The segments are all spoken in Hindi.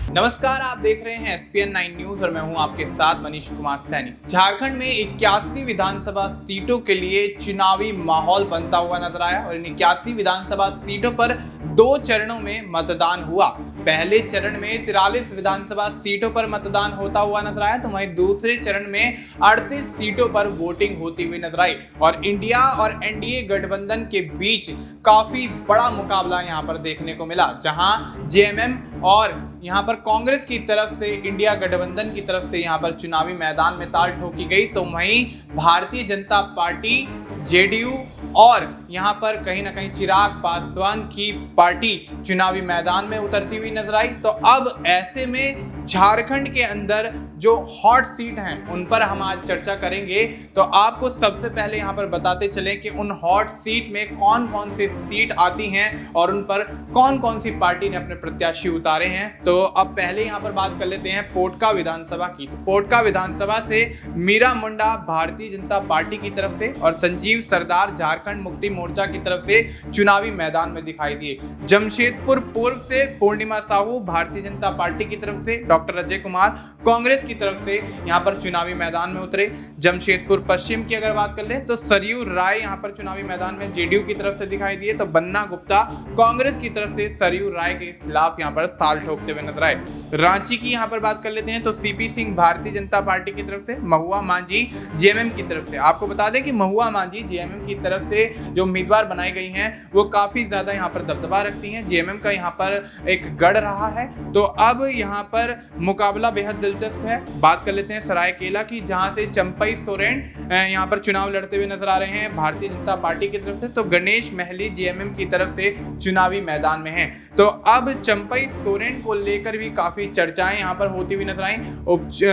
नमस्कार, आप देख रहे हैं SPN 9 न्यूज और मैं हूं आपके साथ मनीष कुमार सैनी। झारखंड में 81 विधानसभा सीटों के लिए चुनावी माहौल बनता हुआ नजर आया और इन 81 विधानसभा सीटों पर 2 चरणों में मतदान हुआ। पहले चरण में 43 विधानसभा सीटों पर मतदान होता हुआ नजर आया, तो वहीं दूसरे चरण में 38 सीटों पर वोटिंग होती हुई नजर आई और इंडिया और एनडीए गठबंधन के बीच काफी बड़ा मुकाबला यहां पर देखने को मिला, जहां जेएमएम और यहां पर कांग्रेस की तरफ से इंडिया गठबंधन की तरफ से यहां पर चुनावी मैदान में ताल ठोकी गई, तो वहीं भारतीय जनता पार्टी, जेडीयू और यहां पर कहीं ना कहीं चिराग पासवान की पार्टी चुनावी मैदान में उतरती हुई नजर आई। तो अब ऐसे में झारखंड के अंदर जो हॉट सीट हैं उन पर हम आज चर्चा करेंगे। तो आपको सबसे पहले यहां पर बताते चलें कि उन हॉट सीट में कौन कौन सी सीट आती हैं और उन पर कौन कौन सी पार्टी ने अपने प्रत्याशी उतारे हैं। तो अब पहले यहां पर बात कर लेते हैं पोटका विधानसभा की। तो पोटका विधानसभा से मीरा मुंडा भारतीय जनता पार्टी की तरफ से और संजीव सरदार झारखंड मुक्ति मोर्चा की तरफ से चुनावी मैदान में दिखाई दिए। जमशेदपुर पूर्व से पूर्णिमा साहू भारतीय जनता पार्टी की तरफ से, डॉक्टर अजय कुमार कांग्रेस की तरफ से यहां पर चुनावी मैदान में उतरे। जमशेदपुर पश्चिम की अगर बात कर ले तो सरयू राय यहां पर चुनावी मैदान में जेडीयू की तरफ से दिखाई दिए, तो बन्ना गुप्ता कांग्रेस की तरफ से सरयू राय के खिलाफ यहां पर ताल ठोकते हुए नजर आए। रांची की यहां पर बात कर लेते हैं तो सीपी सिंह भारतीय जनता पार्टी की तरफ से, महुआ मांझी जेएमएम की तरफ से। आपको बता दें कि महुआ मांझी जेएमएम की तरफ से जो उम्मीदवार बनाई गई हैं वो काफी ज्यादा यहां पर दबदबा रखती हैं। जेएमएम का यहां पर एक गढ़ रहा है, तो अब यहां पर मुकाबला बेहद दिलचस्प है। बात कर लेते हैं सरायकेला की, जहां से चंपई सोरेन यहां पर चुनाव लड़ते हुए नजर आ रहे हैं भारतीय जनता पार्टी की तरफ से, तो गणेश महली जेएमएम की तरफ से चुनावी मैदान में हैं। तो अब चंपई सोरेन को लेकर भी काफी चर्चाएं यहां पर होती हुई नजर आई।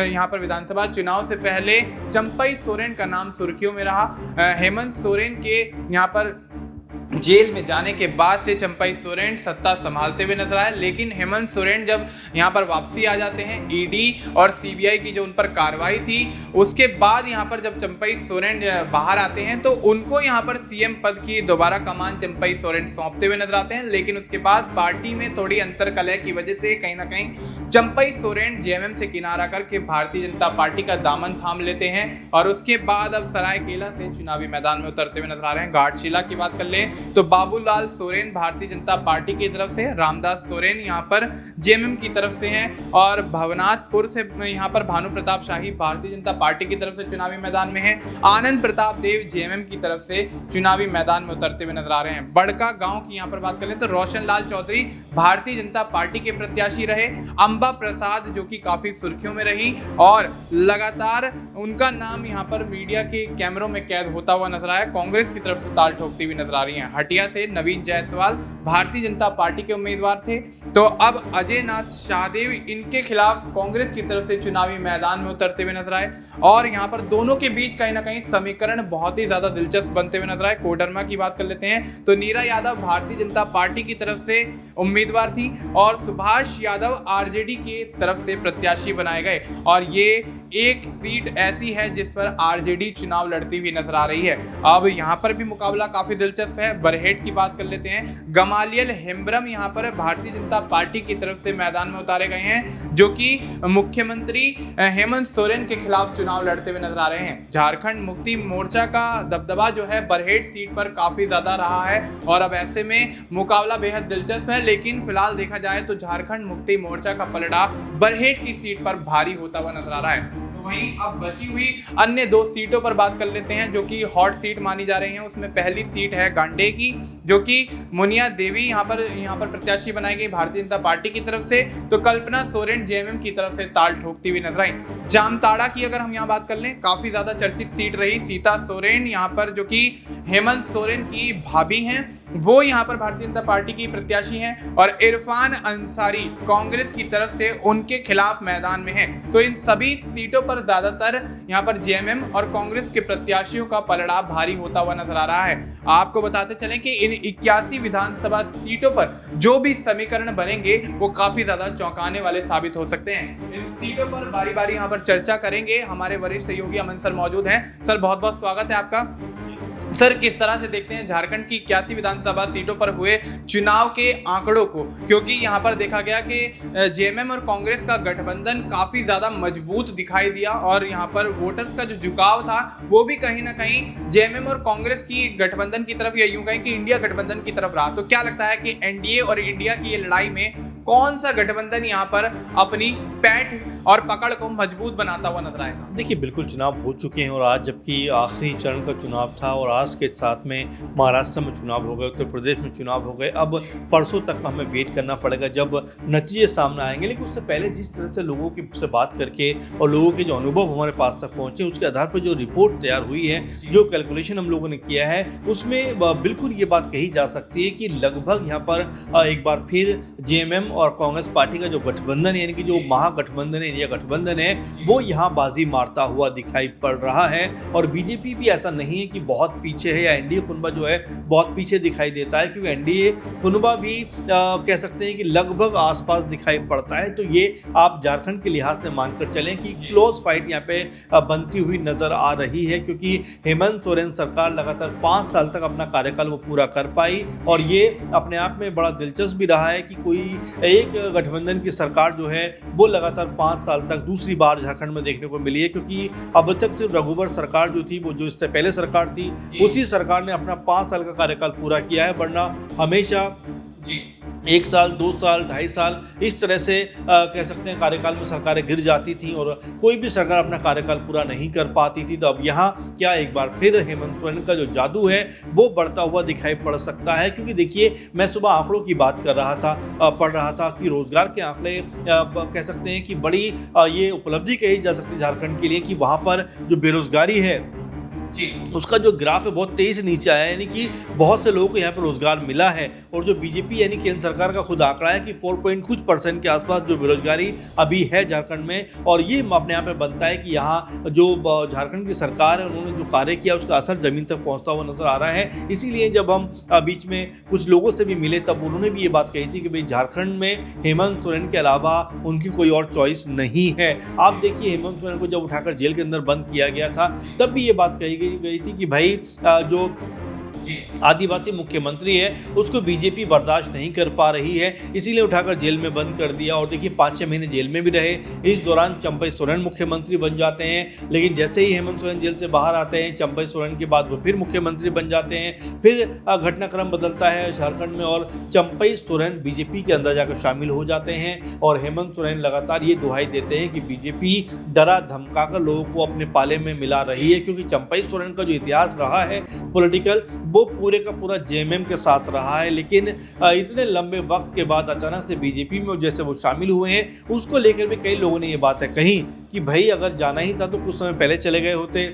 यहां पर विधानसभा चुनाव से पहले चंपई सोरेन का नाम सुर्खियों में रहा। हेमंत सोरेन के यहां पर जेल में जाने के बाद से चंपई सोरेन सत्ता संभालते हुए नजर आए, लेकिन हेमंत सोरेन जब यहां पर वापसी आ जाते हैं, ईडी और सीबीआई की जो उन पर कार्रवाई थी उसके बाद यहां पर जब चंपई सोरेन बाहर आते हैं तो उनको यहां पर सीएम पद की दोबारा कमान चंपई सोरेन सौंपते हुए नजर आते हैं। लेकिन उसके बाद पार्टी में थोड़ी अंतरकलह की वजह से कहीं ना कहीं चंपई सोरेन जेएमएम से किनारा करके भारतीय जनता पार्टी का दामन थाम लेते हैं और उसके बाद अब सरायकेला से चुनावी मैदान में उतरते हुए नजर आ रहे हैं। घाटशिला की बात कर ले तो बाबूलाल सोरेन भारतीय जनता पार्टी की तरफ से, रामदास सोरेन यहां पर जेएमएम की तरफ से हैं और भवनाथपुर से यहां पर भानु प्रताप शाही भारतीय जनता पार्टी की तरफ से चुनावी मैदान में हैं। आनंद प्रताप देव जेएमएम की तरफ से चुनावी मैदान में उतरते हुए नजर आ रहे हैं। बड़का गांव की यहां पर बात करें तो रोशन लाल चौधरी भारतीय जनता पार्टी के प्रत्याशी रहे। अंबा प्रसाद जो कि काफी सुर्खियों में रही और लगातार उनका नाम यहां पर मीडिया के कैमरों में कैद होता हुआ नजर आया, कांग्रेस की तरफ से ताल ठोकती हुई नजर आ रही है। हटिया से नवीन जायसवाल भारतीय जनता पार्टी के उम्मीदवार थे, तो अब अजय नाथ शाहदेव इनके खिलाफ कांग्रेस की तरफ से चुनावी मैदान में उतरते हुए नजर आए और यहां पर दोनों के बीच कहीं ना कहीं समीकरण बहुत ही ज्यादा दिलचस्प बनते हुए नजर आए। कोडरमा की बात कर लेते हैं तो नीरा यादव भारतीय जनता पार्टी की तरफ से उम्मीदवार थी और सुभाष यादव आरजेडी की तरफ से प्रत्याशी बनाए गए और ये एक सीट ऐसी है जिस पर आरजेडी चुनाव लड़ती हुई नजर आ रही है। अब यहां पर भी मुकाबला काफी दिलचस्प है। बरहेट की बात कर लेते हैं, गमालियल हेम्ब्रम यहां पर भारतीय जनता पार्टी की तरफ से मैदान में उतारे गए हैं, जो कि मुख्यमंत्री हेमंत सोरेन के खिलाफ चुनाव लड़ते हुए नजर आ रहे हैं। झारखंड मुक्ति मोर्चा का दबदबा जो है बरहेट सीट पर काफी ज्यादा रहा है और अब ऐसे में मुकाबला बेहद दिलचस्प है, लेकिन फिलहाल देखा जाए तो झारखंड मुक्ति मोर्चा का पलड़ा बरहेट की सीट पर भारी होता हुआ नजर आ रहा है। वहीं अब बची हुई अन्य 2 सीटों पर बात कर लेते हैं जो कि हॉट सीट मानी जा रही हैं। उसमें पहली सीट है गांडे की, जो कि मुनिया देवी यहां पर प्रत्याशी बनाई गई भारतीय जनता पार्टी की तरफ से, तो कल्पना सोरेन जेएमएम की तरफ से ताल ठोकती हुई नजर आई। जामताड़ा की अगर हम यहां बात कर लें, काफी ज्यादा चर्चित सीट रही। सीता सोरेन यहां पर जो कि हेमंत सोरेन की भाभी हैं, वो यहां पर भारतीय जनता पार्टी की प्रत्याशी हैं और इरफान अंसारी कांग्रेस की तरफ से उनके खिलाफ मैदान में हैं। तो इन सभी सीटों पर ज्यादातर यहां पर जेएमएम और कांग्रेस के प्रत्याशियों का पलड़ा भारी होता हुआ नजर आ रहा है। आपको बताते चलें कि इन 81 विधानसभा सीटों पर जो भी समीकरण बनेंगे वो काफी ज्यादा चौंकाने वाले साबित हो सकते हैं। इन सीटों पर बारी बारी यहां पर चर्चा करेंगे। हमारे वरिष्ठ सहयोगी अमन सर मौजूद हैं। सर, बहुत बहुत स्वागत है आपका। सर किस तरह से देखते हैं झारखंड की 81 विधानसभा सीटों पर हुए चुनाव के आंकड़ों को, क्योंकि यहां पर देखा गया कि जेएमएम और कांग्रेस का गठबंधन काफी ज्यादा मजबूत दिखाई दिया और यहां पर वोटर्स का जो झुकाव था वो भी कहीं ना कहीं जेएमएम और कांग्रेस की गठबंधन की तरफ, या यूं कहें कि इंडिया गठबंधन की तरफ रहा। तो क्या लगता है कि एनडीए और इंडिया की ये लड़ाई में कौन सा गठबंधन यहां पर अपनी पैठ और पकड़ को मजबूत बनाता हुआ नजर आएगा? देखिए, बिल्कुल चुनाव हो चुके हैं और आज जबकि आखिरी चरण का चुनाव था और आज के साथ में महाराष्ट्र में चुनाव हो गए, उत्तर प्रदेश में चुनाव हो गए, अब परसों तक हमें वेट करना पड़ेगा जब नतीजे सामने आएंगे। लेकिन उससे पहले जिस तरह से लोगों की से बात करके और लोगों के जो अनुभव हमारे पास तक पहुँचे, उसके आधार पर जो रिपोर्ट तैयार हुई है, जो कैलकुलेशन हम लोगों ने किया है, उसमें बिल्कुल ये बात कही जा सकती है कि लगभग यहाँ पर एक बार फिर जेएमएम और कांग्रेस पार्टी का जो गठबंधन है, यानी कि जो महागठबंधन है, इंडिया गठबंधन है, वो यहाँ बाजी मारता हुआ दिखाई पड़ रहा है। और बीजेपी भी ऐसा नहीं है कि बहुत पीछे है या एनडीए कुनबा जो है बहुत पीछे दिखाई देता है, क्योंकि एनडीए कुनबा भी कह सकते हैं कि लगभग आसपास दिखाई पड़ता है। तो ये आप झारखंड के लिहाज से मानकर चलें कि क्लोज फाइट यहाँ पे बनती हुई नजर आ रही है, क्योंकि हेमंत सोरेन सरकार लगातार 5 साल तक अपना कार्यकाल वो पूरा कर पाई और ये अपने आप में बड़ा दिलचस्प भी रहा है कि कोई एक गठबंधन की सरकार जो है वो लगातार 5 साल तक दूसरी बार झारखंड में देखने को मिली है, क्योंकि अब तक सिर्फ रघुवर सरकार जो थी, वो जो इससे पहले सरकार थी, उसी सरकार ने अपना 5 साल का कार्यकाल पूरा किया है, वरना हमेशा 1 साल, 2 साल, 2.5 साल इस तरह से कह सकते हैं कार्यकाल में सरकारें गिर जाती थी और कोई भी सरकार अपना कार्यकाल पूरा नहीं कर पाती थी। तो अब यहाँ क्या एक बार फिर हेमंत सोरेन का जो जादू है वो बढ़ता हुआ दिखाई पड़ सकता है, क्योंकि देखिए, मैं सुबह आंकड़ों की बात कर रहा था, पढ़ रहा था कि रोजगार के आंकड़े कह सकते हैं कि बड़ी ये उपलब्धि कही जा सकती है झारखंड के लिए कि वहाँ पर जो बेरोजगारी है जी, उसका जो ग्राफ है बहुत तेज नीचे आया है, यानी कि बहुत से लोगों को यहाँ पर रोजगार मिला है। और जो बीजेपी यानी केंद्र सरकार का खुद आंकड़ा है कि 4% के आसपास जो बेरोजगारी अभी है झारखंड में, और ये अपने यहाँ पे बनता है कि यहाँ जो झारखंड की सरकार है उन्होंने जो कार्य किया उसका असर जमीन तक पहुँचता हुआ नजर आ रहा है। इसीलिए जब हम बीच में कुछ लोगों से भी मिले तब उन्होंने भी ये बात कही थी कि भाई झारखंड में हेमंत सोरेन के अलावा उनकी कोई और चॉइस नहीं है। आप देखिए, हेमंत सोरेन को जब उठाकर जेल के अंदर बंद किया गया था तब भी ये बात कही गई थी कि भाई जो आदिवासी मुख्यमंत्री है उसको बीजेपी बर्दाश्त नहीं कर पा रही है, इसीलिए उठाकर जेल में बंद कर दिया। और देखिए, 5-6 महीने जेल में भी रहे। इस दौरान चंपई सोरेन मुख्यमंत्री बन जाते हैं, लेकिन जैसे ही हेमंत सोरेन जेल से बाहर आते हैं, चंपई सोरेन के बाद वो फिर मुख्यमंत्री बन जाते हैं। फिर घटनाक्रम बदलता है झारखंड में और चंपई सोरेन बीजेपी के अंदर जाकर शामिल हो जाते हैं और हेमंत सोरेन लगातार ये दुहाई देते हैं कि बीजेपी डरा धमका कर लोगों को अपने पाले में मिला रही है, क्योंकि चंपई सोरेन का जो इतिहास रहा है पॉलिटिकल, वो पूरे का पूरा जेएमएम के साथ रहा है। लेकिन इतने लंबे वक्त के बाद अचानक से बीजेपी में जैसे वो शामिल हुए हैं, उसको लेकर भी कई लोगों ने ये बातें कही कि भाई अगर जाना ही था तो कुछ समय पहले चले गए होते।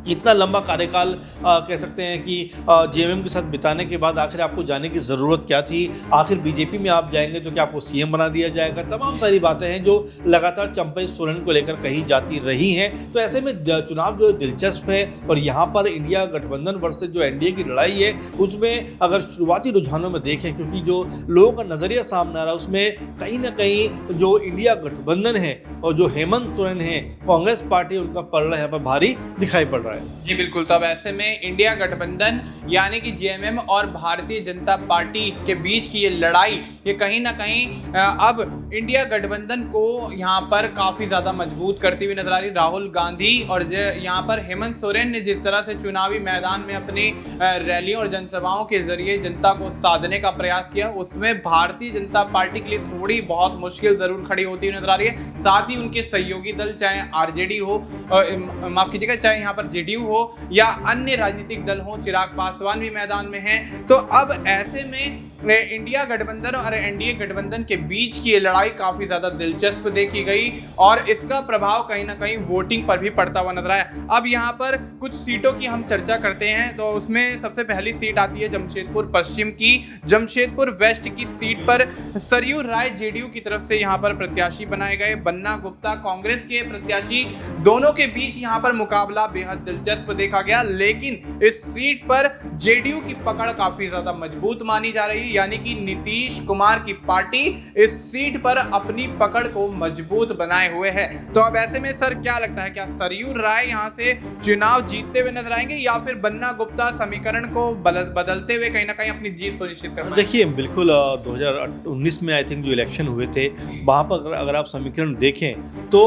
इतना लंबा कार्यकाल कह सकते हैं कि जेएमएम के साथ बिताने के बाद आखिर आपको जाने की ज़रूरत क्या थी? आखिर बीजेपी में आप जाएंगे तो क्या आपको सीएम बना दिया जाएगा? तमाम सारी बातें हैं जो लगातार चंपई सोरेन को लेकर कही जाती रही हैं। तो ऐसे में चुनाव जो दिलचस्प है और यहाँ पर इंडिया गठबंधन वर्सेस जो एनडीए की लड़ाई है, उसमें अगर शुरुआती रुझानों में देखें, क्योंकि जो लोगों का नज़रिया सामने आ रहा है उसमें कहीं ना कहीं जो इंडिया गठबंधन है और जो हेमंत सोरेन है, कांग्रेस पार्टी, उनका पलड़ा यहाँ पर भारी दिखाई पड़ रहा है। जी बिल्कुल। तो अब ऐसे में इंडिया गठबंधन यानी कि जेएमएम और भारतीय जनता पार्टी के बीच की ये लड़ाई, ये कहीं ना कहीं अब इंडिया गठबंधन को यहाँ पर काफ़ी ज़्यादा मजबूत करती हुई नजर आ रही। राहुल गांधी और यहाँ पर हेमंत सोरेन ने जिस तरह से चुनावी मैदान में अपनी रैलियों और जनसभाओं के जरिए जनता को साधने का प्रयास किया, उसमें भारतीय जनता पार्टी के लिए थोड़ी बहुत मुश्किल ज़रूर खड़ी होती हुई नजर आ रही है। साथ ही उनके सहयोगी दल, चाहे आरजेडी हो, माफ कीजिएगा, चाहे यहाँ पर जेडीयू हो या अन्य राजनीतिक दल हो, चिराग पासवान भी मैदान में हैं। तो अब ऐसे में इंडिया गठबंधन और एनडीए गठबंधन के बीच की ये लड़ाई काफी ज्यादा दिलचस्प देखी गई और इसका प्रभाव कहीं ना कहीं वोटिंग पर भी पड़ता हुआ नजर आया। अब यहाँ पर कुछ सीटों की हम चर्चा करते हैं, तो उसमें सबसे पहली सीट आती है जमशेदपुर पश्चिम की। जमशेदपुर वेस्ट की सीट पर सरयू राय जेडीयू की तरफ से यहाँ पर प्रत्याशी बनाए गए, बन्ना गुप्ता कांग्रेस के प्रत्याशी, दोनों के बीच यहाँ पर मुकाबला बेहद दिलचस्प देखा गया। लेकिन इस सीट पर जेडीयू की पकड़ काफी ज्यादा मजबूत मानी जा रही है। यानी कि नीतीश कुमार की पार्टी इस सीट पर अपनी पकड़ को मजबूत बनाए हुए है। तो अब ऐसे में सर क्या लगता है, क्या सरयू राय यहां से चुनाव जीतते हुए नजर आएंगे या फिर बन्ना गुप्ता समीकरण को बदलते हुए कहीं ना कहीं अपनी जीत सुनिश्चित कर पाएंगे? देखिए बिल्कुल 2019 में आई थिंक जो इलेक्शन हुए थे वहाँ पर अगर आप समीकरण देखें तो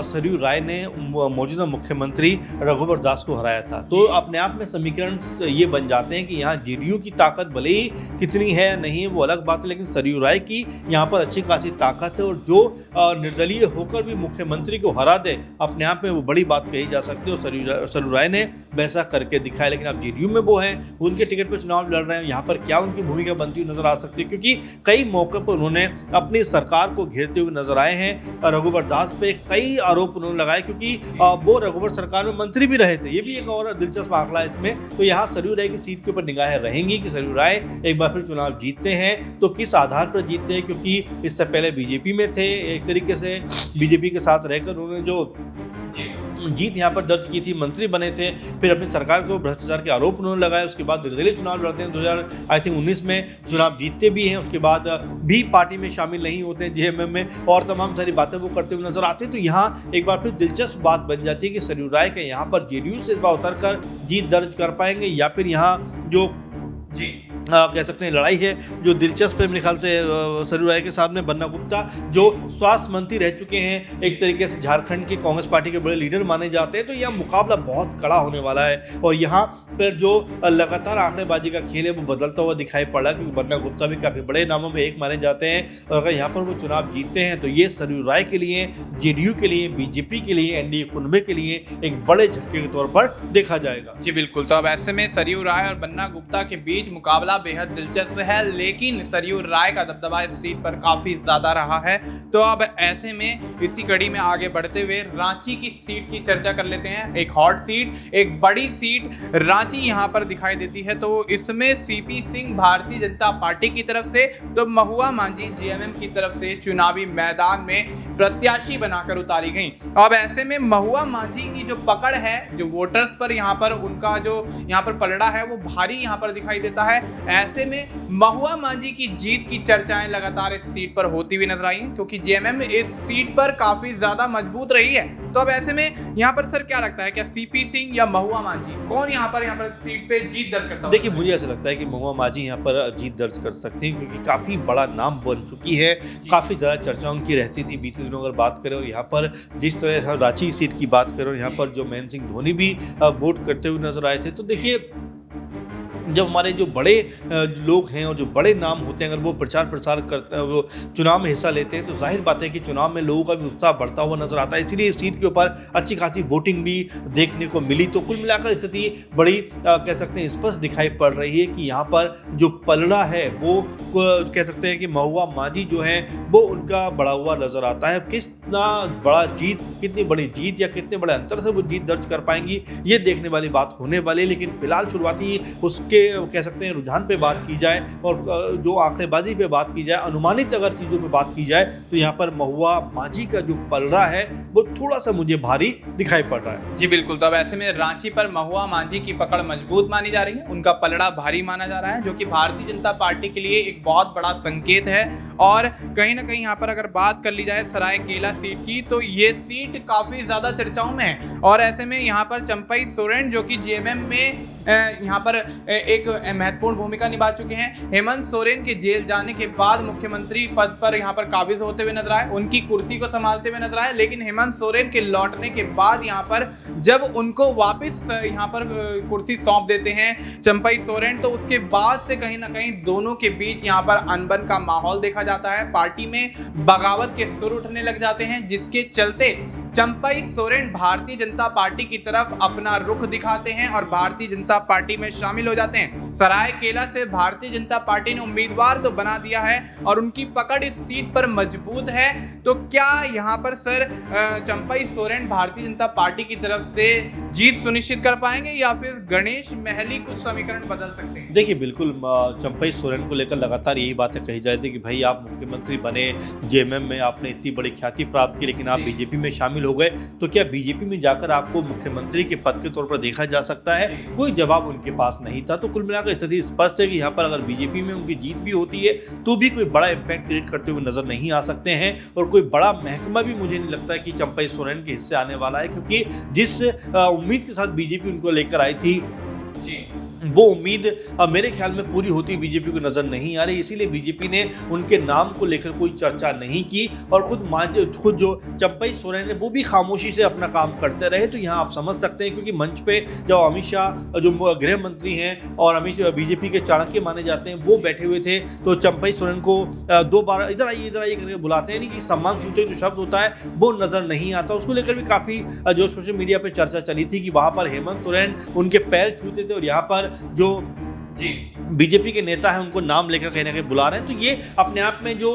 सरयू राय ने मौजूदा मुख्यमंत्री रघुवर दास को हराया था। तो अपने आप में समीकरण ये बन जाते हैं कि यहाँ जेडीयू की ताकत भले ही कितनी है नहीं है वो अलग बात है, लेकिन सरयू राय की यहाँ पर अच्छी खासी ताकत है। और जो निर्दलीय होकर भी मुख्यमंत्री को हरा दे अपने आप में वो बड़ी बात कही जा सकती है और सरयू राय ने वैसा करके दिखाया। लेकिन अब जेडीयू में वो हैं, उनके टिकट पर चुनाव लड़ रहे हैं, यहाँ पर क्या उनकी भूमिका बनती हुई नजर आ सकती है, क्योंकि कई मौके पर उन्होंने अपनी सरकार को घेरते हुए नजर आए हैं। रघुवर दास पे कई आरोप उन्होंने लगाए क्योंकि वो रघुवर सरकार में मंत्री भी रहे थे। ये भी एक और दिलचस्प आंकड़ा है इसमें। तो यहाँ सरयू राय की सीट के ऊपर निगाहें रहेंगी कि सरयू राय एक बार फिर चुनाव जीतते हैं तो किस आधार पर जीतते हैं, क्योंकि इससे पहले बीजेपी में थे, एक तरीके से बीजेपी के साथ रहकर उन्होंने जो जीत यहाँ पर दर्ज की थी, मंत्री बने थे, फिर अपनी सरकार को भ्रष्टाचार के आरोप उन्होंने लगाए। उसके बाद निर्दलीय चुनाव लड़ते हैं 2019 में चुनाव जीतते भी हैं, उसके बाद भी पार्टी में शामिल नहीं होते हैं जेएमएम में, और तमाम सारी बातें वो करते हुए नजर आते हैं। तो यहाँ एक बार फिर दिलचस्प बात बन जाती है कि सरयू राय के यहाँ पर जेडीयू से उतर कर जीत दर्ज कर पाएंगे या फिर यहाँ जो कह सकते हैं लड़ाई है जो दिलचस्प है मेरे ख्याल से सरयू राय के सामने बन्ना गुप्ता जो स्वास्थ्य मंत्री रह चुके हैं, एक तरीके से झारखंड की कांग्रेस पार्टी के बड़े लीडर माने जाते हैं। तो यह मुकाबला बहुत कड़ा होने वाला है और यहाँ पर जो लगातार आंकड़ेबाजी का खेल है वो बदलता हुआ दिखाई पड़ा, क्योंकि बन्ना गुप्ता भी काफ़ी बड़े नामों में एक माने जाते हैं। और अगर यहाँ पर वो चुनाव जीतते हैं तो ये सरयू राय के लिए, जेडीयू के लिए, बीजेपी के लिए, एनडीए कुनबे के लिए एक बड़े झटके के तौर पर देखा जाएगा। जी बिल्कुल। तो अब ऐसे में सरयू राय और बन्ना गुप्ता के बीच मुकाबला बेहद दिलचस्प है, लेकिन सरयू राय का दबदबा इस सीट पर काफी ज्यादा रहा है। तो अब ऐसे में इसी कड़ी में आगे बढ़ते हुए रांची की सीट की चर्चा कर लेते हैं। एक हॉट सीट, एक बड़ी सीट रांची यहां पर दिखाई देती है। तो इसमें सीपी सिंह भारतीय जनता पार्टी की तरफ से तो महुआ मांझी जेएमएम की तरफ से चुनावी मैदान में प्रत्याशी बनाकर उतारी गई। अब ऐसे में महुआ मांझी की जो पकड़ है, जो वोटर्स पर यहाँ पर उनका जो यहाँ पर पलड़ा है वो भारी यहाँ पर दिखाई देता है। ऐसे में महुआ मांझी की जीत की चर्चाएं लगातार इस सीट पर होती हुई नजर आई हैं, क्योंकि जेएमएम इस सीट पर काफी ज्यादा मजबूत रही है। तो अब ऐसे में यहाँ पर सर क्या लगता है, क्या सीपी सिंह या महुआ मांझी कौन यहाँ पर सीट पे जीत दर्ज करता है? देखिए मुझे ऐसा लगता है कि महुआ मांझी यहाँ पर जीत दर्ज कर सकते हैं, क्योंकि काफी बड़ा नाम बन चुकी है, काफी ज्यादा चर्चा उनकी रहती थी बीते दिनों अगर बात करें। और यहाँ पर जिस तरह रांची की सीट की बात करें, यहाँ पर जो महेंद्र सिंह धोनी भी वोट करते हुए नजर आए थे। तो देखिए जब हमारे जो बड़े लोग हैं और जो बड़े नाम होते हैं अगर वो प्रचार प्रसार करते हैं, वो चुनाव में हिस्सा लेते हैं, तो जाहिर बात है कि चुनाव में लोगों का भी उत्साह बढ़ता हुआ नजर आता है। इसीलिए इस सीट के ऊपर अच्छी खासी वोटिंग भी देखने को मिली। तो कुल मिलाकर स्थिति बड़ी कह सकते हैं स्पष्ट दिखाई पड़ रही है कि यहाँ पर जो पलड़ा है वो कह सकते हैं कि महुआ मांझी जो है वो उनका बढ़ा हुआ नजर आता है। कितना बड़ा जीत, कितनी बड़ी जीत या कितने बड़े अंतर से वो जीत दर्ज कर पाएंगी ये देखने वाली बात होने वाली है। लेकिन फिलहाल शुरुआती उसके कह सकते हैं रुझान पे बात की जाए और जो आंकड़ेबाजी पे बात की जाए, अनुमानित अगर चीज़ों पे बात की जाए, तो यहाँ पर महुआ मांझी का जो पलड़ा है वो थोड़ा सा मुझे भारी दिखाई पड़ रहा है। जी बिल्कुल। तो अब ऐसे में रांची पर महुआ मांझी की पकड़ मजबूत मानी जा रही है, उनका पलड़ा भारी माना जा रहा है, जो कि भारतीय जनता पार्टी के लिए एक बहुत बड़ा संकेत है। और कहीं ना कहीं यहाँ पर अगर बात कर ली जाए सरायकेला सीट की, तो ये सीट काफी ज्यादा चर्चाओं में है। और ऐसे में यहाँ पर चंपई सोरेन जो कि जेएमएम में यहाँ पर एक महत्वपूर्ण भूमिका निभा चुके हैं, हेमंत सोरेन के जेल जाने के बाद मुख्यमंत्री पद पर यहाँ पर काबिज होते हुए नजर आए, उनकी कुर्सी को संभालते हुए नजर आए। लेकिन हेमंत सोरेन के लौटने के बाद यहाँ पर जब उनको वापस यहाँ पर कुर्सी सौंप देते हैं चंपई सोरेन, तो उसके बाद से कहीं ना कहीं दोनों के बीच यहाँ पर अनबन का माहौल देखा जाता है। पार्टी में बगावत के सुर उठने लग जाते हैं, जिसके चलते चंपई सोरेन भारतीय जनता पार्टी की तरफ अपना रुख दिखाते हैं और भारतीय जनता पार्टी में शामिल हो जाते हैं। सरायकेला से भारतीय जनता पार्टी ने उम्मीदवार तो बना दिया है और उनकी पकड़ इस सीट पर मजबूत है। तो क्या यहाँ पर सर चंपई सोरेन भारतीय जनता पार्टी की तरफ से जीत सुनिश्चित कर पाएंगे या फिर गणेश महली कुछ समीकरण बदल सकते हैं? देखिए बिल्कुल चंपई सोरेन को लेकर लगातार यही बातें कही जा रही थी कि भाई आप मुख्यमंत्री बने, जेएमएम में आपने इतनी बड़ी ख्याति प्राप्त की, लेकिन आप बीजेपी में शामिल हो गए, तो क्या बीजेपी में जाकर आपको मुख्यमंत्री के पद के तौर पर देखा जा सकता है? कोई जवाब उनके पास नहीं था। तो कुल मिलाकर स्थिति स्पष्ट है कि यहाँ पर अगर बीजेपी में उनकी जीत भी होती है तो भी कोई बड़ा इम्पैक्ट क्रिएट करते हुए नजर नहीं आ सकते हैं, और कोई बड़ा महकमा भी मुझे नहीं लगता है कि चंपई सोरेन के हिस्से आने वाला है, क्योंकि जिस उम्मीद के साथ बीजेपी उनको लेकर आई थी जी वो उम्मीद मेरे ख्याल में पूरी होती बीजेपी को नजर नहीं आ रही। इसीलिए बीजेपी ने उनके नाम को लेकर कोई चर्चा नहीं की, और खुद जो चंपई सोरेन है वो भी खामोशी से अपना काम करते रहे। तो यहाँ आप समझ सकते हैं, क्योंकि मंच पे जब अमित शाह जो गृह मंत्री हैं और बीजेपी के चाणक्य माने जाते हैं वो बैठे हुए थे, तो चंपई सोरेन को 2 बार इधर आइए करके बुलाते हैं, नहीं कि सम्मान सूचक जो शब्द होता है वो नजर नहीं आता। उसको लेकर भी काफी जो सोशल मीडिया पे चर्चा चली थी कि वहां पर हेमंत सोरेन उनके पैर छूते थे, और यहाँ पर जो बीजेपी के नेता हैं उनको नाम लेकर कहीं ना कहीं बुला रहे हैं। तो ये अपने आप में जो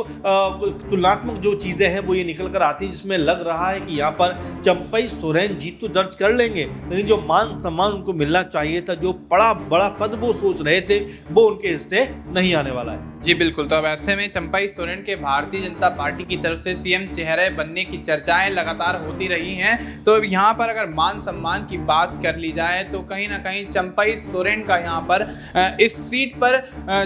तुलनात्मक जो चीज़ें हैं वो ये निकल कर आती हैं, जिसमें लग रहा है कि यहाँ पर चंपई सोरेन जीत तो दर्ज कर लेंगे, लेकिन जो मान सम्मान उनको मिलना चाहिए था, जो बड़ा पद वो सोच रहे थे, वो उनके हिस्से नहीं आने वाला है। जी बिल्कुल। तो अब ऐसे में चंपई सोरेन के भारतीय जनता पार्टी की तरफ से सीएम चेहरे बनने की चर्चाएं लगातार होती रही हैं। तो यहाँ पर अगर मान सम्मान की बात कर ली जाए तो कहीं ना कहीं चंपई सोरेन का यहाँ पर इस सीट पर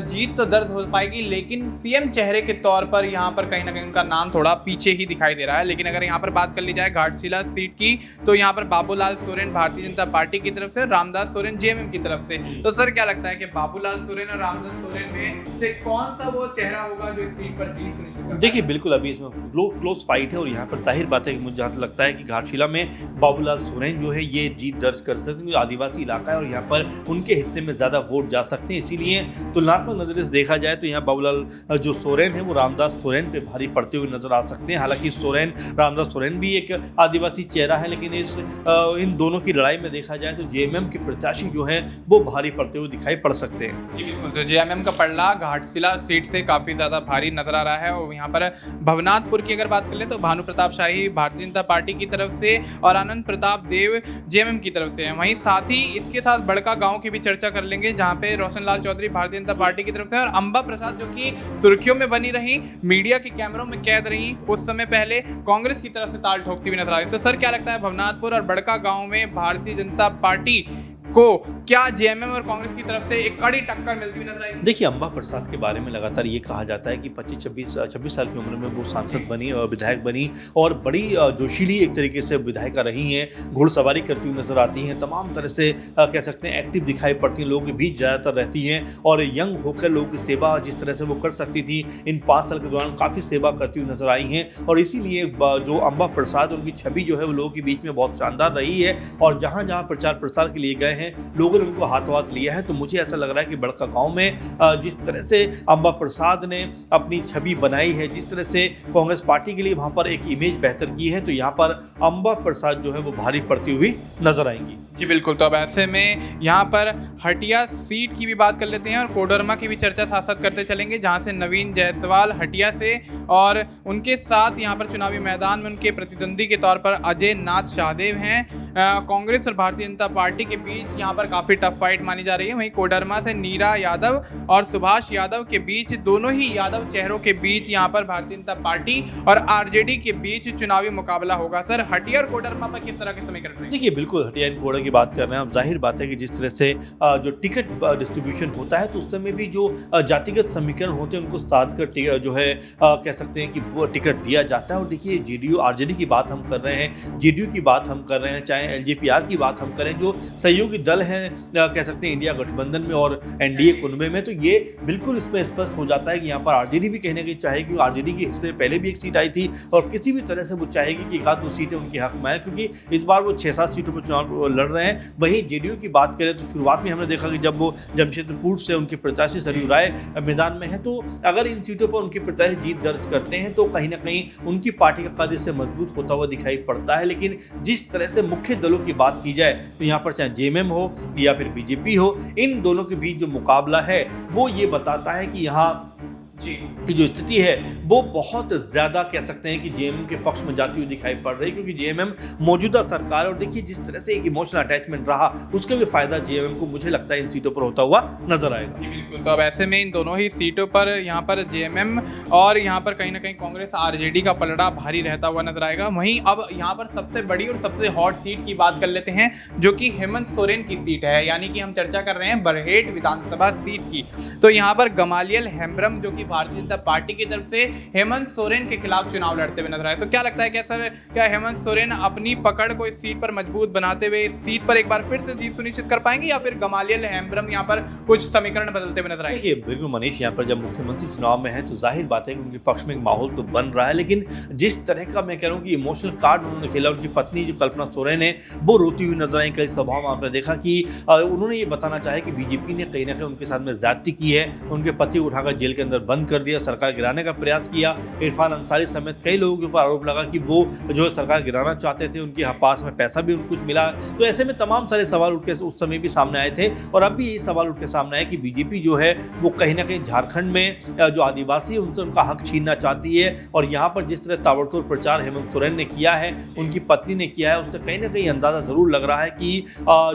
जीत तो दर्ज हो पाएगी, लेकिन सीएम चेहरे के तौर पर यहाँ पर कहीं ना कहीं उनका नाम थोड़ा पीछे ही दिखाई दे रहा है। लेकिन अगर यहाँ पर बात कर ली जाए घाटशिला सीट की, तो यहाँ पर बाबूलाल सोरेन भारतीय जनता पार्टी की तरफ से, रामदास सोरेन जेएमएम की तरफ से। तो सर क्या लगता है कि बाबूलाल सोरेन और रामदास सोरेन में से कौन सा वो चेहरा होगा जो इस सीट पर जीत सुनिश्चित करेगा? देखिए बिल्कुल अभी इसमें क्लोज फाइट है, और यहाँ पर जाहिर बात है कि मुझे जहाँ तक लगता है कि घाटशिला में बाबूलाल सोरेन जो है ये जीत दर्ज कर सकते हैं। आदिवासी इलाका है और यहाँ पर उनके हिस्से में ज़्यादा वोट जा सकते हैं, इसीलिए तुलनात्मक नजर से देखा जाए तो यहाँ बाबूलाल जो सोरेन है वो रामदास सोरेन पे भारी पड़ते हुए नजर आ सकते हैं। हालांकि रामदास सोरेन भी एक आदिवासी चेहरा है, लेकिन इन दोनों की लड़ाई में देखा जाए तो जेएमएम के प्रत्याशी जो है वो भारी पड़ते हुए दिखाई पड़ सकते हैं। जी बिल्कुल। तो जेएमएम का पलड़ा घाटशिला सीट से काफ़ी ज़्यादा भारी नजर आ रहा है। और यहाँ पर भवनाथपुर की अगर बात कर ले तो भानु प्रताप शाही भारतीय जनता पार्टी की तरफ से और आनंद प्रताप देव जेएमएम की तरफ से है। वहीं साथ ही इसके साथ बड़का गांव की भी चर्चा कर लेंगे, जहाँ पे रोशन लाल चौधरी भारतीय जनता पार्टी की तरफ से और अंबा प्रसाद जो कि सुर्खियों में बनी रही, मीडिया के कैमरों में कैद रही, कुछ समय पहले कांग्रेस की तरफ से ताल ठोकती हुई नजर आ रही। तो सर क्या लगता है भवनाथपुर और बड़का गांव में भारतीय जनता पार्टी को क्या जेएमएम और कांग्रेस की तरफ से एक कड़ी टक्कर मिलती हुई नजर आएगी? देखिए अंबा प्रसाद के बारे में लगातार ये कहा जाता है कि 25-26 साल की उम्र में वो सांसद बनी और विधायक बनी, और बड़ी जोशीली एक तरीके से विधायिका रही हैं, घुड़सवारी करती हुई नजर आती हैं, तमाम तरह से कह सकते हैं एक्टिव दिखाई पड़ती हैं, लोगों के बीच ज़्यादातर रहती हैं, और यंग होकर लोगों की सेवा जिस तरह से वो कर सकती थी इन 5 साल के दौरान काफ़ी सेवा करती हुई नजर आई हैं। और इसीलिए जो अंबा प्रसाद उनकी छवि जो है वो लोगों के बीच में बहुत शानदार रही है, और जहाँ जहाँ प्रचार प्रसार के लिए गए हैं लोगों ने उनको हाथों-हाथ लिया है। तो मुझे ऐसा लग रहा है कि बड़का गांव में जिस तरह से अंबा प्रसाद ने अपनी छवि बनाई है, जिस तरह से कांग्रेस पार्टी के लिए वहां पर एक इमेज बेहतर की है, तो यहाँ पर अंबा प्रसाद जो है वो भारी पड़ती हुई नजर आएंगी। जी बिल्कुल। तो अब ऐसे में यहाँ पर हटिया सीट की भी बात कर लेते हैं और कोडरमा की भी चर्चा साथ साथ करते चलेंगे, जहाँ से नवीन जायसवाल हटिया से और उनके साथ यहाँ पर चुनावी मैदान में उनके प्रतिद्वंदी के तौर पर अजय नाथ शाहदेव हैं। कांग्रेस और भारतीय जनता पार्टी के बीच यहाँ पर काफ़ी टफ फाइट मानी जा रही है। वहीं कोडरमा से नीरा यादव और सुभाष यादव के बीच, दोनों ही यादव चेहरों के बीच यहाँ पर भारतीय जनता पार्टी और आरजेडी के बीच चुनावी मुकाबला होगा। सर हटिया और कोडरमा पर किस तरह के समीकरण रहेंगे? देखिए बिल्कुल हटिया एंड कोडरमा की बात कर रहे हैं, अब जाहिर बात है कि जिस तरह से जो टिकट डिस्ट्रीब्यूशन होता है तो उस समय भी जो जातिगत समीकरण होते हैं उनको साथ कर जो है कह सकते हैं कि वो टिकट दिया जाता है। और देखिए जेडीयू आरजेडी की बात हम कर रहे हैं, जेडीयू की बात हम कर रहे हैं, चाहे एलजेपीआर की बात हम करें, जो सहयोगी दल हैं कह सकते हैं इंडिया गठबंधन में और एनडीए कुनबे में, तो ये बिल्कुल इसमें स्पष्ट हो जाता है कि यहाँ पर आरजेडी भी कहने की चाहेगी। आरजेडी के हिस्से में पहले भी एक सीट आई थी और किसी भी तरह से वो चाहेगी कि 1-2 सीटें उनके हक में आए, क्योंकि इस बार वो 6-7 सीटों पर चुनाव लड़ रहे हैं। वहीं जेडीयू की बात करें तो शुरुआत में हमने देखा कि जब वो जमशेदपुर से उनके प्रत्याशी सरयू राय मैदान में है, तो अगर इन सीटों पर उनके प्रत्याशी जीत दर्ज करते हैं तो कहीं ना कहीं उनकी पार्टी का कद इससे मजबूत होता हुआ दिखाई पड़ता है। लेकिन जिस तरह से मुख्य दलों की बात की जाए तो यहाँ पर चाहे जेएमएम हो या फिर बीजेपी हो, इन दोनों के बीच जो मुकाबला है वो ये बताता है कि यहाँ जी की जो स्थिति है वो बहुत ज़्यादा कह सकते हैं कि जेएमएम के पक्ष में जाती हुई दिखाई पड़ रही है, क्योंकि जेएमएम मौजूदा सरकार, और देखिए जिस तरह से एक इमोशनल अटैचमेंट रहा उसका भी फायदा जेएमएम को मुझे लगता है इन सीटों पर होता हुआ नजर आएगा। जी बिल्कुल। तो अब ऐसे में इन दोनों ही सीटों पर यहाँ पर जेएमएम और यहाँ पर कहीं ना कहीं कांग्रेस आरजेडी का पलड़ा भारी रहता हुआ नजर आएगा। वहीं अब यहाँ पर सबसे बड़ी और सबसे हॉट सीट की बात कर लेते हैं, जो कि हेमंत सोरेन की सीट है, यानी कि हम चर्चा कर रहे हैं बरहेट विधानसभा सीट की। तो यहाँ पर गमालियल हेम्ब्रम जो कि भारतीय जनता पार्टी की तरफ से हेमंत सोरेन के खिलाफ चुनाव लड़ते हुए नजर आए। तो क्या लगता है, क्या सर क्या हेमंत सोरेन अपनी पकड़ को इस सीट पर मजबूत बनाते हुए इस सीट पर एक बार फिर से जीत सुनिश्चित कर पाएंगे, या फिर गमालियल हेम्ब्रम यहाँ पर कुछ समीकरण बदलते हुए नजर आएंगे? देखिए बिल्कुल मनीष, यहाँ पर जब मुख्यमंत्री चुनाव में है तो जाहिर बात है कि उनके पक्ष में एक माहौल तो बन रहा है, लेकिन जिस तरह का मैं कह रहा हूँ कि इमोशनल कार्ड उन्होंने खेला, उनकी पत्नी जो कल्पना सोरेन है वो रोती हुई नजर आई। कई सभाओं में आपने देखा कि उन्होंने ये बताना चाहा कि बीजेपी ने कहीं ना कहीं उनके साथ में ज्यादती की है, उनके पति उठाकर जेल के अंदर बंद कर दिया, सरकार गिराने का प्रयास किया। इरफान अंसारी समेत कई लोगों के ऊपर आरोप लगा कि वो जो सरकार गिराना चाहते थे, उनके पास में पैसा भी कुछ मिला। तो ऐसे में तमाम सारे सवाल उठ के उस समय भी सामने आए थे, और अब भी यही सवाल उठ के सामने आए कि बीजेपी जो है वो कहीं ना कहीं झारखंड में जो आदिवासी है उनसे उनका हक छीनना चाहती है। और यहाँ पर जिस तरह ताबड़तोड़ प्रचार हेमंत सोरेन ने किया है, उनकी पत्नी ने किया है, उससे कहीं ना कहीं अंदाजा जरूर लग रहा है कि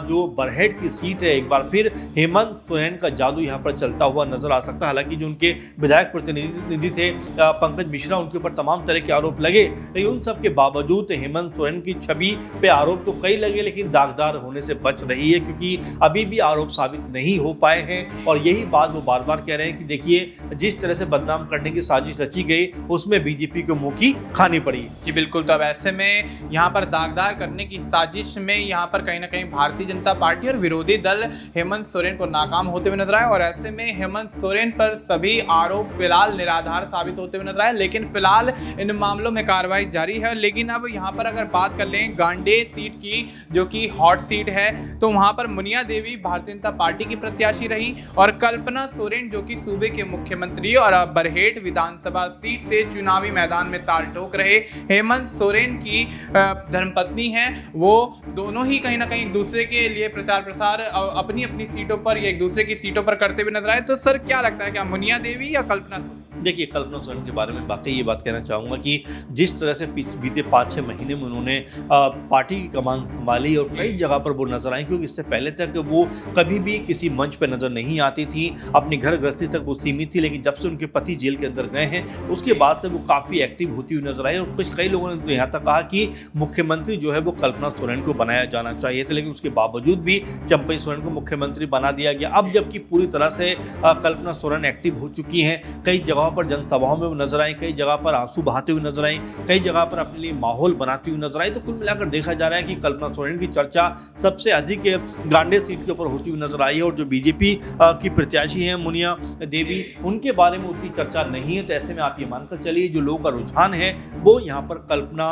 जो बरहेट की सीट है एक बार फिर हेमंत सोरेन का जादू यहाँ पर चलता हुआ नजर आ सकता है। हालांकि जो उनके विधायक प्रतिनिधि थे पंकज मिश्रा, उनके ऊपर तमाम तरह के आरोप लगे, लेकिन उन सब के बावजूद हेमंत सोरेन की छवि पे आरोप तो कई लगे, लेकिन दागदार होने से बच रही है, क्योंकि अभी भी आरोप साबित नहीं हो पाए हैं। और यही बात वो बार बार कह रहे हैं कि देखिए जिस तरह से बदनाम करने की साजिश रची गई उसमें बीजेपी को मुंह की खानी पड़ी। जी बिल्कुल। तो अब ऐसे में यहाँ पर दागदार करने की साजिश में यहाँ पर कहीं ना कहीं भारतीय जनता पार्टी और विरोधी दल हेमंत सोरेन को नाकाम होते हुए नजर आए, और ऐसे में हेमंत सोरेन पर सभी आरोप फिलहाल निराधार साबित होते हुए नजर आए। लेकिन फिलहाल इन मामलों में कार्रवाई जारी है। लेकिन अब यहाँ पर अगर बात कर लें गांडे सीट की, जो कि हॉट सीट है, तो वहां पर मुनिया देवी भारतीय जनता पार्टी की प्रत्याशी रही, और कल्पना सोरेन जो कि सूबे के मुख्यमंत्री और बरहेट विधानसभा सीट से चुनावी मैदान में ताल ठोक रहे हेमंत सोरेन की धर्मपत्नी हैं, वो दोनों ही कहीं ना कहीं एक दूसरे के लिए प्रचार प्रसार अपनी अपनी सीटों पर या एक दूसरे की सीटों पर करते हुए नजर आए। तो सर क्या लगता है, क्या मुनिया देवी या कल्पना सोरेन? देखिए कल्पना सोरेन के बारे में वाकई ये बात कहना चाहूँगा कि जिस तरह से बीते 5-6 महीने में उन्होंने पार्टी की कमान संभाली और कई जगह पर वो नजर आई, क्योंकि इससे पहले तक वो कभी भी किसी मंच पर नजर नहीं आती थी, अपनी घर गृहस्थी तक वो सीमित थी। लेकिन जब से उनके पति जेल के अंदर गए हैं उसके बाद से वो काफ़ी एक्टिव होती हुई नजर आई, और कई लोगों ने तो यहाँ तक कहा कि मुख्यमंत्री जो है वो कल्पना सोरेन को बनाया जाना चाहिए था, लेकिन उसके बावजूद भी चंपई सोरेन को मुख्यमंत्री बना दिया गया। अब जबकि पूरी तरह से कल्पना सोरेन एक्टिव हो चुकी हैं, कई जगहों पर जनसभाओं में वो नजर आई, कई जगह पर आंसू बहाते हुए नजर आई, कई जगह पर अपने लिए माहौल बनाती हुई नजर आई। तो कुल मिलाकर देखा जा रहा है कि कल्पना सोरेन की चर्चा सबसे अधिक गांडे सीट के ऊपर होती हुई नजर आई है, और जो बीजेपी की प्रत्याशी हैं मुनिया देवी, उनके बारे में उतनी चर्चा नहीं है। तो ऐसे में आप ये मानकर चलिए जो लोगों का रुझान है वो यहाँ पर कल्पना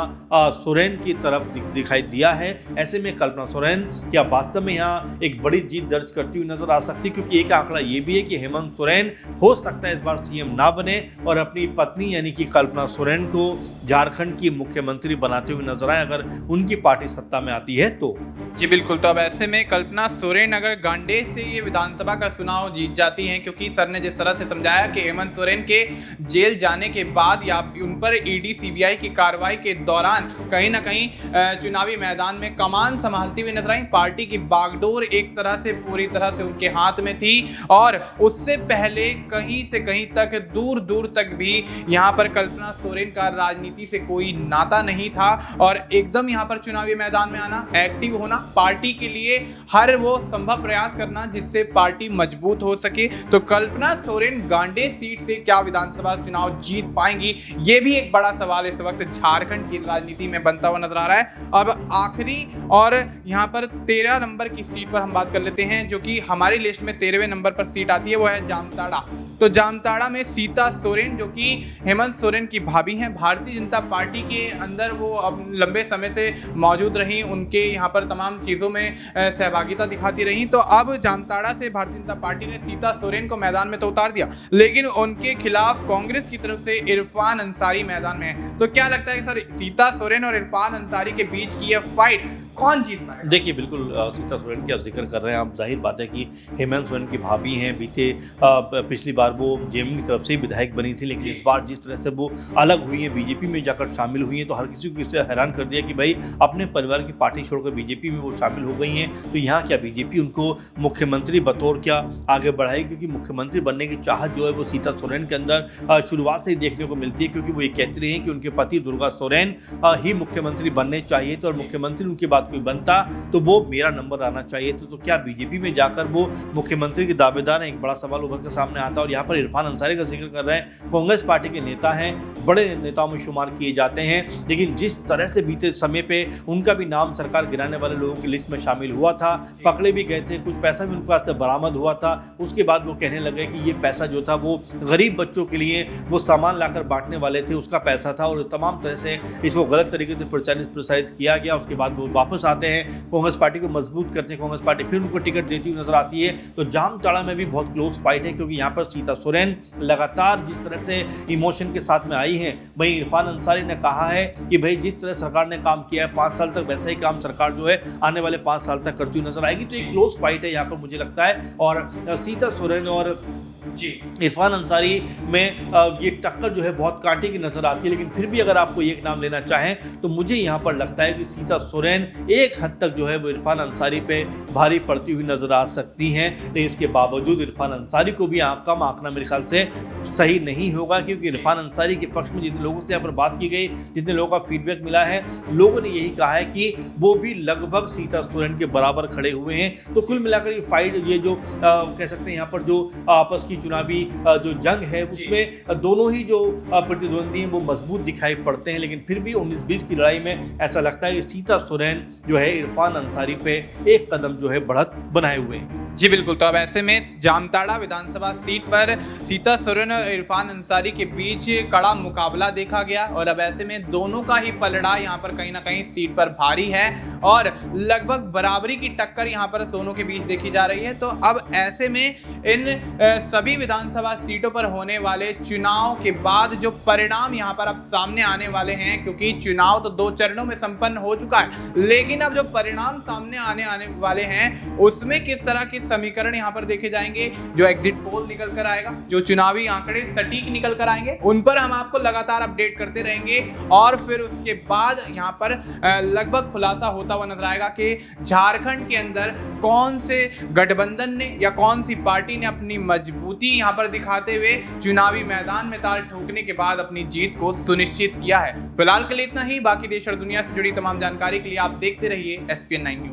सोरेन की तरफ दिखाई दिया है। ऐसे में कल्पना सोरेन क्या वास्तव में यहाँ एक बड़ी जीत दर्ज करती हुई नजर आ सकती है, क्योंकि एक आंकड़ा ये भी है कि हेमंत सोरेन हो सकता है इस बार सीएम ना बने और अपनी पत्नी यानी कि कल्पना सोरेन को झारखंड की मुख्यमंत्री बनाते हुए नजर आए, अगर उनकी पार्टी सत्ता में आती है तो। जी बिल्कुल। तो अब ऐसे में कल्पना सोरेन अगर गांडे से ये विधानसभा का चुनाव जीत जाती हैं, क्योंकि सर ने जिस तरह से समझाया कि हेमंत सोरेन के जेल जाने के बाद या उन पर ईडी सीबीआई की कार्रवाई के दौरान कहीं ना कहीं चुनावी मैदान में कमान संभालती हुई नजर आई, पार्टी की बागडोर एक तरह से पूरी तरह से उनके हाथ में थी, और उससे पहले कहीं से कहीं तक दूर दूर तक भी यहाँ पर कल्पना सोरेन का राजनीति से कोई नाता नहीं था, और एकदम यहाँ पर चुनावी मैदान में आना, एक्टिव होना, पार्टी के लिए हर वो संभव प्रयास करना जिससे पार्टी मजबूत हो सके। तो कल्पना सोरेन गांडे सीट से क्या विधानसभा चुनाव जीत पाएंगी, ये भी एक बड़ा सवाल इस वक्त झारखंड की राजनीति में बनता हुआ नजर आ रहा है। अब आखिरी और यहाँ पर 13 नंबर की सीट पर हम बात कर लेते हैं, जो कि हमारी लिस्ट में 13वें नंबर पर सीट आती है, वो है जामताड़ा। तो जामताड़ा में सीता सोरेन जो कि हेमंत सोरेन की भाभी हैं, भारतीय जनता पार्टी के अंदर वो अब लंबे समय से मौजूद रही, उनके यहाँ पर तमाम चीज़ों में सहभागिता दिखाती रही। तो अब जामताड़ा से भारतीय जनता पार्टी ने सीता सोरेन को मैदान में तो उतार दिया, लेकिन उनके खिलाफ कांग्रेस की तरफ से इरफान अंसारी मैदान में है। तो क्या लगता है कि सर सीता सोरेन और इरफान अंसारी के बीच की यह फाइट कौन जीत पाएगा? देखिए बिल्कुल सीता सोरेन की आप जिक्र कर रहे हैं आप, जाहिर बात है कि हेमंत सोरेन की भाभी हैं, पिछली बार वो जेएमयू की तरफ से ही विधायक बनी थी, लेकिन इस बार जिस तरह से वो अलग हुई हैं, बीजेपी में जाकर शामिल हुई हैं, तो हर किसी को इससे हैरान कर दिया कि भाई अपने परिवार की पार्टी छोड़कर बीजेपी में वो शामिल हो गई हैं, तो यहाँ क्या बीजेपी उनको मुख्यमंत्री बतौर क्या आगे बढ़ाएगी? क्योंकि मुख्यमंत्री बनने की चाहत जो है वो सीता सोरेन के अंदर शुरुआत से ही देखने को मिलती है, क्योंकि वो ये कहती रही हैं कि उनके पति दुर्गा सोरेन ही मुख्यमंत्री बनने चाहिए, तो और मुख्यमंत्री उनके बाद कोई बनता तो वो मेरा नंबर आना चाहिए। तो क्या बीजेपी में जाकर वो मुख्यमंत्री के दावेदार हैं? एक बड़ा सवाल उभर कर सामने आता है। और यहाँ पर इरफान अंसारी का जिक्र कर रहे हैं, कांग्रेस पार्टी के नेता हैं, बड़े नेताओं में शुमार किए जाते हैं, लेकिन जिस तरह से बीते समय पे उनका भी नाम सरकार गिराने वाले लोगों की लिस्ट में शामिल हुआ था, पकड़े भी गए थे, कुछ पैसा भी उनके पास से बरामद हुआ था, उसके बाद वो कहने लगे कि ये पैसा जो था वो गरीब बच्चों के लिए वो सामान लाकर बांटने वाले थे, उसका पैसा था, और तमाम तरह से इसको गलत तरीके से प्रचारित किया गया। उसके बाद वो वापस आते हैं, कांग्रेस पार्टी को मजबूत करते हैं, कांग्रेस पार्टी फिर उनको टिकट देती हुई नजर आती है। तो जामताड़ा में भी बहुत क्लोज फाइट है, क्योंकि यहाँ पर सीता सोरेन लगातार जिस तरह से इमोशन के साथ में आई हैं, वहीं इरफान अंसारी ने कहा है कि भाई जिस तरह सरकार ने काम किया है 5 साल तक, वैसा ही काम सरकार जो है आने वाले 5 साल तक करती हुई नजर आएगी। तो एक क्लोज फाइट है यहाँ पर मुझे लगता है, और सीता सोरेन और इरफान अंसारी में ये टक्कर जो है बहुत कांटे की नजर आती है। लेकिन फिर भी अगर आपको एक नाम लेना चाहें तो मुझे यहाँ पर लगता है कि सीता सोरेन एक हद तक जो है वो इरफान अंसारी पे भारी पड़ती हुई नजर आ सकती हैं, लेकिन इसके बावजूद इरफान अंसारी को भी कम आंकना मेरे ख्याल से सही नहीं होगा, क्योंकि इरफान अंसारी के पक्ष में जितने लोगों से यहाँ पर बात की गई, जितने लोगों का फीडबैक मिला है, लोगों ने यही कहा है कि वो भी लगभग सीता सोरेन के बराबर खड़े हुए हैं। तो कुल मिलाकर ये फाइट, ये जो कह सकते हैं यहाँ पर जो आपस की चुनावी जो जंग है, उसमें दोनों ही जो प्रतिद्वंदी हैं वो मजबूत दिखाई पड़ते हैं, लेकिन फिर भी 19-20 की लड़ाई में ऐसा लगता है कि सीता सोरेन जो है इरफान अंसारी पे एक कदम जो है बढ़त बनाए हुए हैं। जी बिल्कुल। तो अब ऐसे में जामताड़ा विधानसभा सीट पर सीता सोरेन और इरफान अंसारी के बीच कड़ा मुकाबला देखा गया, और अब ऐसे में दोनों का ही पलड़ा यहाँ पर कहीं ना कहीं सीट पर भारी है, और लगभग बराबरी की टक्कर यहाँ पर दोनों के बीच देखी जा रही है। तो अब ऐसे में इन सभी विधानसभा सीटों पर होने वाले चुनाव के बाद जो परिणाम यहाँ पर अब सामने आने वाले हैं, क्योंकि चुनाव तो 2 चरणों में संपन्न हो चुका है, लेकिन अब जो परिणाम सामने आने वाले हैं उसमें किस तरह के समीकरण यहाँ पर देखे जाएंगे, जो एग्जिट पोल निकल कर आएगा, जो चुनावी आंकड़े सटीक निकल कर आएंगे, उन पर हम आपको लगातार अपडेट करते रहेंगे। और फिर उसके बाद यहाँ पर लगभग खुलासा होता हुआ नजर आएगा कि झारखंड के अंदर कौन से गठबंधन ने या कौन सी पार्टी ने अपनी मजबूती यहाँ पर दिखाते हुए चुनावी मैदान में ताल ठोकने के बाद अपनी जीत को सुनिश्चित किया है। फिलहाल के लिए इतना ही। बाकी देश और दुनिया से जुड़ी तमाम जानकारी के लिए आप देखते रहिए SPN9 न्यूज।